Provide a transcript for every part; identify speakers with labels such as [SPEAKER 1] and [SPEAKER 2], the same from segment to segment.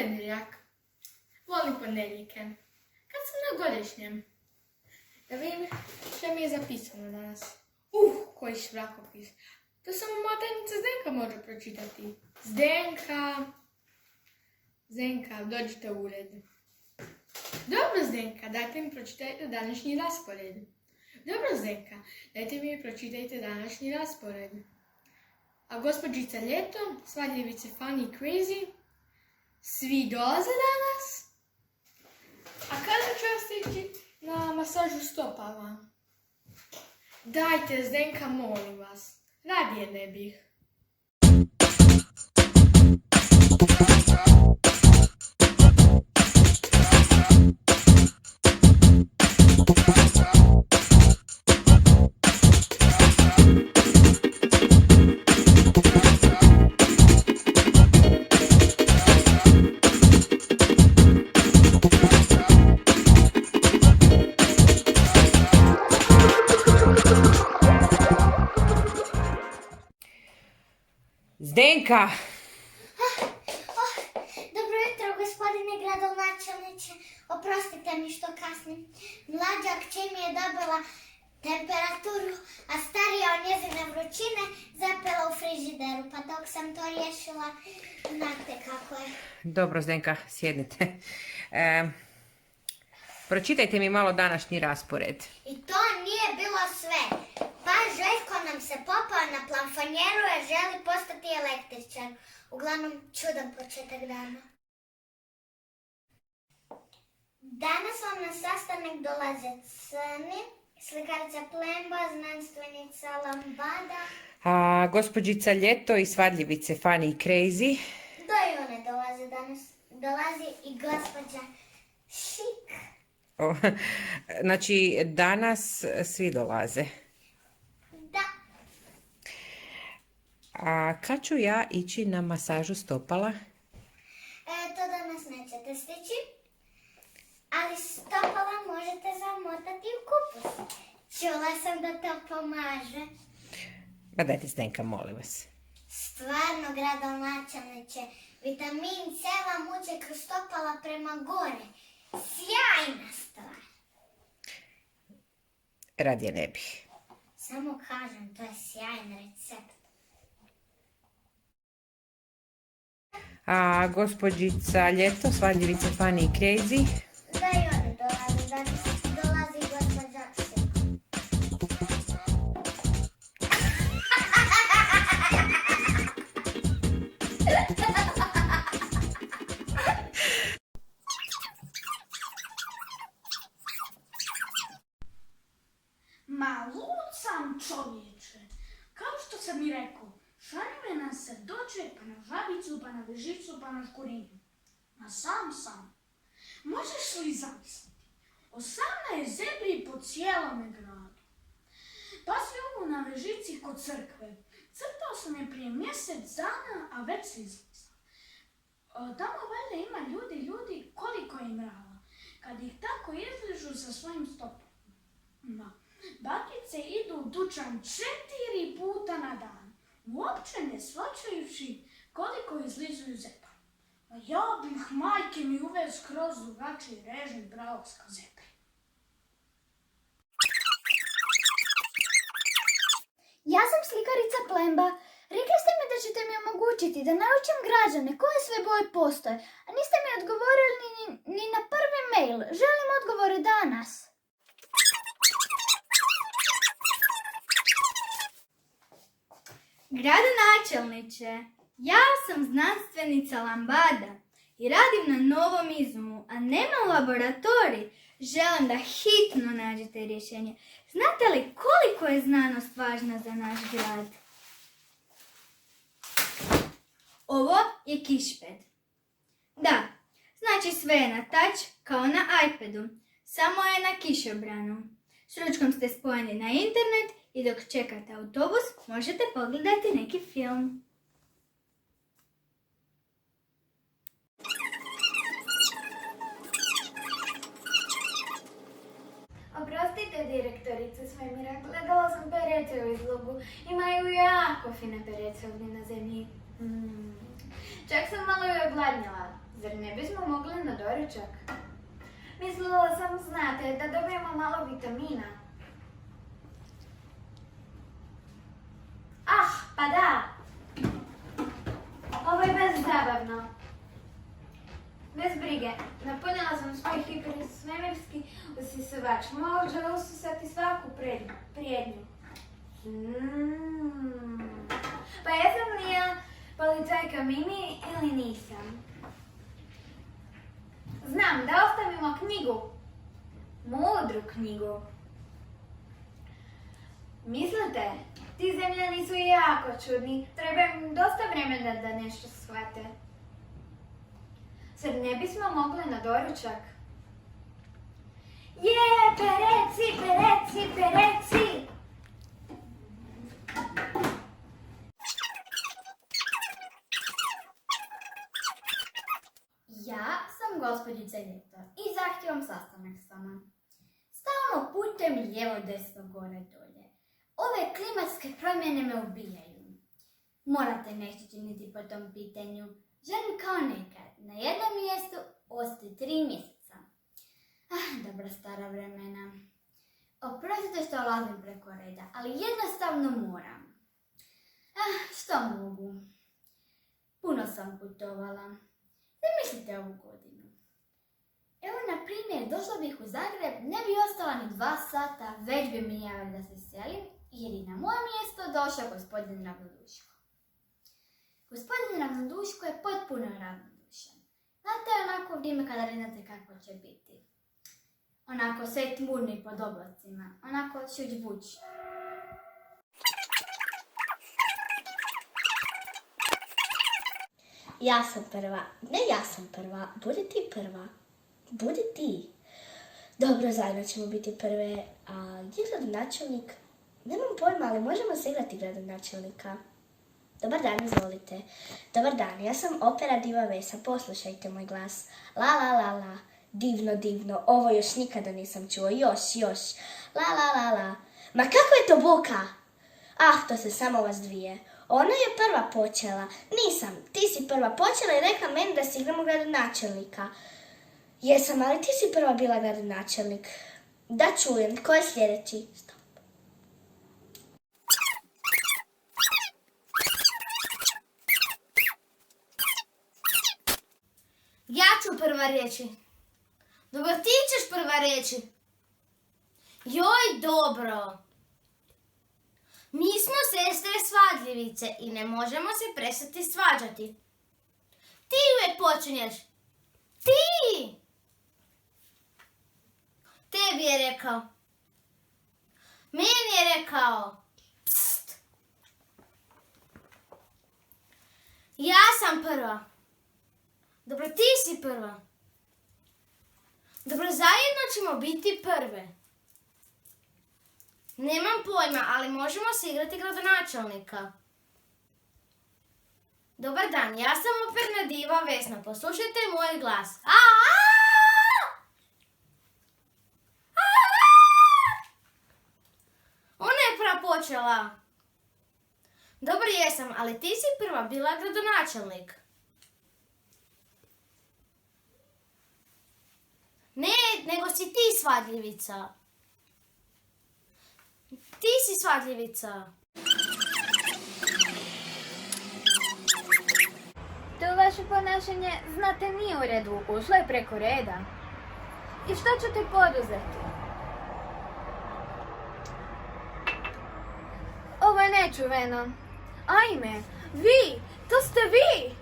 [SPEAKER 1] ponedjeljak. Volim ponedjeljke. Kad sam na godišnjem. Da vidim što mi je zapisano danas. Koji švrakopis. To samo moja tajnica Zdenka može pročitati. Zdenka, dođite u ured. Dobro, Zdenka, dajte mi pročitajte današnji raspored. Dobro, Zdenka, dajte mi pročitajte današnji raspored. A gospođica Ljeto, svadljivice Funny i Crazy, svi dolaze danas? A kada ću ja stići na masažu stopala? Dajte, Zdenka, molim vas. Radije ne bih.
[SPEAKER 2] Zdenka!
[SPEAKER 3] Dobro jutro, gospodine gradonačelniče. Oprostite mi što kasnim. Mlađa kći mi je dobila temperaturu, a starija od njezine vrućine zapela u frižideru. Pa dok sam to riješila, znate kako je.
[SPEAKER 2] Dobro, Zdenka, sjednite. Pročitajte mi malo današnji raspored.
[SPEAKER 3] I to nije bilo sve. Pa Željko nam se popao na planfonjeru jer želi postati električar. Uglavnom, čudan početak dana. Danas vam na sastanak dolaze Crni, slikarica Plemba, znanstvenica Lambada.
[SPEAKER 2] A gospođica Ljeto i svadljivice Funny i Crazy.
[SPEAKER 3] Da i one dolaze danas. Dolazi i gospođa Šik.
[SPEAKER 2] Znači, danas svi dolaze.
[SPEAKER 3] Da.
[SPEAKER 2] A kad ću ja ići na masažu stopala?
[SPEAKER 3] To danas nećete stići, ali stopala možete zamotati u kupus. Čula sam da to pomaže.
[SPEAKER 2] Ma dajte, Zdenka, molim vas.
[SPEAKER 3] Stvarno, gradonačelniče, vitamin C vam uče kroz stopala prema gore. Sjajna stvar.
[SPEAKER 2] Radije ne bih.
[SPEAKER 3] Samo kažem, to je sjajan recept.
[SPEAKER 2] A gospođica Ljeto, svadljivice Funny i Crazy.
[SPEAKER 3] Da i one dolaze danas. Dolazi gospođa Šik.
[SPEAKER 4] Ma lud sam, čovječe. Kao što sam i rekao, šarime nas se dođe pa na žabicu, pa na vežicu, pa na škurinju. Ma sam. Možeš li zamisliti? 18 zebri po cijelome gradu. Pazi ovu na vežici kod crkve. Crtao sam je prije mjesec dana, a već se izlisa. Tamo valjda ima ljudi koliko im rava. Kad ih tako izližu sa svojim stopama. Bakice idu u dućan 4 puta na dan, uopće ne shvaćajući koliko izlizuju zepa. A ja bih majke mi uveo skroz drugačiji režim braovska zepe.
[SPEAKER 5] Ja sam slikarica Plemba. Rekli ste mi da ćete mi omogućiti da naučim građane koje sve boje postoje, a niste mi odgovorili ni na prvi mail. Želim odgovore danas.
[SPEAKER 1] Gradonačelniče, ja sam znanstvenica Lambada i radim na novom izumu, a nemam laboratorij. Želim da hitno nađete rješenje. Znate li koliko je znanost važna za naš grad? Ovo je kišpad. Da, znači sve je na touch kao na iPadu, samo je na kišobranu. S ručkom ste spojeni na internet i dok čekate autobus možete pogledati neki film. Oprostite, direktorice Svemira, gledala sam perece u izlogu. Imaju jako fine perece ovdje na zemlji. Čak sam malo i ogladnjala.
[SPEAKER 5] Zar ne bismo mogli na doručak? Mislila sam, znate, da dobijemo malo vitamina. Ah, pa da! Ovo je bezzabavno. Bez brige, napunila sam svoj hipersvemirski usisivač. Može usisati svaku prijednju. Pa jesam li ja policajka Mimi ili nisam? Znam, da ostavimo knjigu. Mudru knjigu. Mislite, ti zemljani su jako čudni. Treba im dosta vremena da nešto shvate. Zar ne bismo mogli na doručak? Pereci, pereci, pereci! Ja sam gospođica Ljeto i zahtijevam sastanak s vama. Stalno putem lijevo, desno, gore, dolje. Ove klimatske promjene me ubijaju. Morate nešto činiti po tom pitanju. Želim kao nekad na jednom mjestu ostati 3 mjeseca. Dobra stara vremena. Oprostite što lazim preko reda, ali jednostavno moram. Što mogu? Puno sam putovala. Zamislite ovu godinu. Evo, na primjer, došla bih u Zagreb, ne bi ostala ni 2 sata, već bi mi javili da se selim, jer je na moje mjesto došao gospodin Ravnoduško. Gospodin Ravnoduško je potpuno ravnodušan. Znate, onako vrijeme kada ne znate kako će biti. Onako sve tmurni pod oblacima, onako šuć buć.
[SPEAKER 3] Ja sam prva. Ne, ja sam prva. Budi ti prva. Budi ti. Dobro, zajedno ćemo biti prve. A gdje je gradonačelnik? Nemam pojma, ali možemo se igrati gradonačelnika. Dobar dan, izvolite. Dobar dan, ja sam opera diva Vesa. Poslušajte moj glas. La la la la. Divno, divno. Ovo još nikada nisam čuo. Još. La la la la. Ma kako je to buka? To se samo vas dvije. Ona je prva počela. Nisam. Ti si prva počela i rekla meni da si igramo gradonačelnika. Jesam, ali ti si prva bila gradonačelnik. Da čujem. Ko je sljedeći? Stop.
[SPEAKER 5] Ja ću prva reći. Dobro, ti ćeš prva reći. Joj, dobro. Mi smo sestre svadljivice i ne možemo se prestati svađati. Ti uvijek počinješ. Ti! Tebi je rekao. Meni je rekao. Pst. Ja sam prva. Dobro, ti si prva. Dobro, zajedno ćemo biti prve. Nemam pojma, ali možemo se igrati gradonačelnika. Dobar dan, ja sam operna diva Vesna. Poslušajte moj glas. Ona je prva počela. Dobro, jesam, ali ti si prva bila gradonačelnik. Ne, nego si ti svadljivica. Ti si svadljivica.
[SPEAKER 6] To vaše ponašanje, znate, nije u redu. Ušlo je preko reda. I što ćete poduzeti? Ovo je nečuveno. Ajme, vi! To ste vi!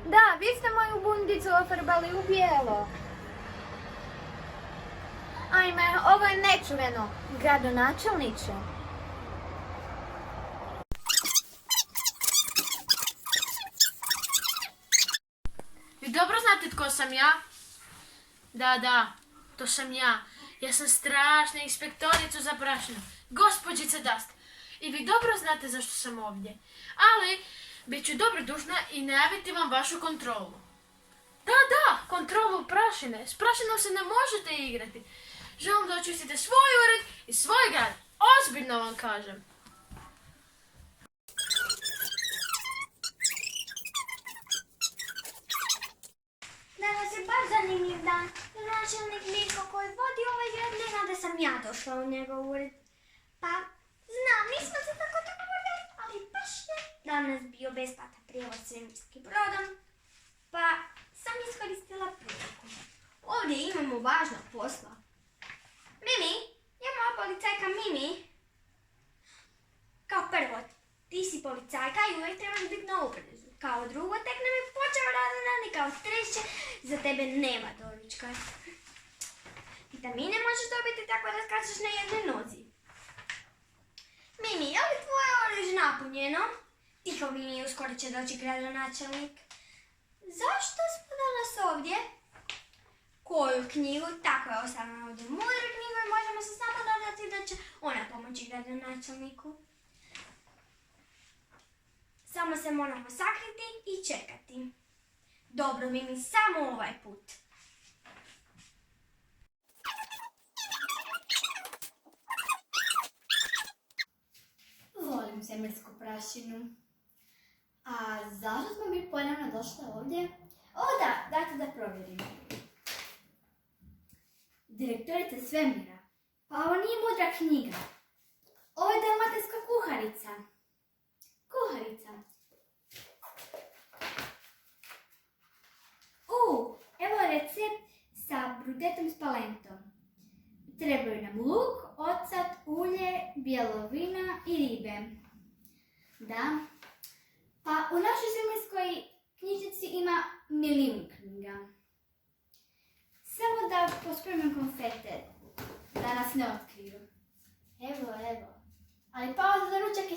[SPEAKER 6] Da, vi ste moju bundicu ofarbali u bijelo. Ajme, ovo je nečuveno. Gradonačelniče.
[SPEAKER 1] Vi dobro znate tko sam ja? Da, to sam ja. Ja sam strašna inspektorica za brašno, gospođica Dust. I vi dobro znate zašto sam ovdje. Ali, bit ću dobrodušna i najaviti vam vašu kontrolu. Da, kontrolu prašine. S prašinom se ne možete igrati. Želim da očistite svoj ured i svoj grad. Ozbiljno vam kažem.
[SPEAKER 3] došla u njegov ured. Pa, znam, nismo se tako dogovorili, ali baš je danas bio besplatan prijevoz svemirskim brodom, pa sam iskoristila priliku. Ovdje imamo važnog posla. Mimi, ja moja policajka Mimi. Kao prvo, ti si policajka i uvijek trebaš biti na oprezu. Kao drugo, tek nam je počeo radni dan i kao treće, za tebe nema doručka. Vitamine možeš dobiti tako da skačeš na jednoj nozi. Mimi, je li tvoje oružje napunjeno? Tiho, Mimi, uskoro će doći gradonačelnik. Zašto smo danas ovdje? Koju knjigu? Tako je, ostavljamo ovdje mudru knjigu i možemo se samo nadati da će ona pomoći gradonačelniku. Samo se moramo sakriti i čekati. Dobro, Mimi, samo ovaj put.
[SPEAKER 7] Volim svemirsku prašinu. A zašto smo mi ponovno došli ovdje? O da, dajte da provjerim. Direktorica svemira. Pa ovo nije mudra knjiga. Ovo je dalmatinska kuharica. Kuharica. Evo recept sa brudetom s palentom. Trebaju nam luk, ocat, ulje, bijelo vina i ribe. Da. Pa u našoj svemirskoj knjižnici ima milijun knjiga. Samo da pospremim konfete, da nas ne otkriju. Evo. Ali pauza za ručak je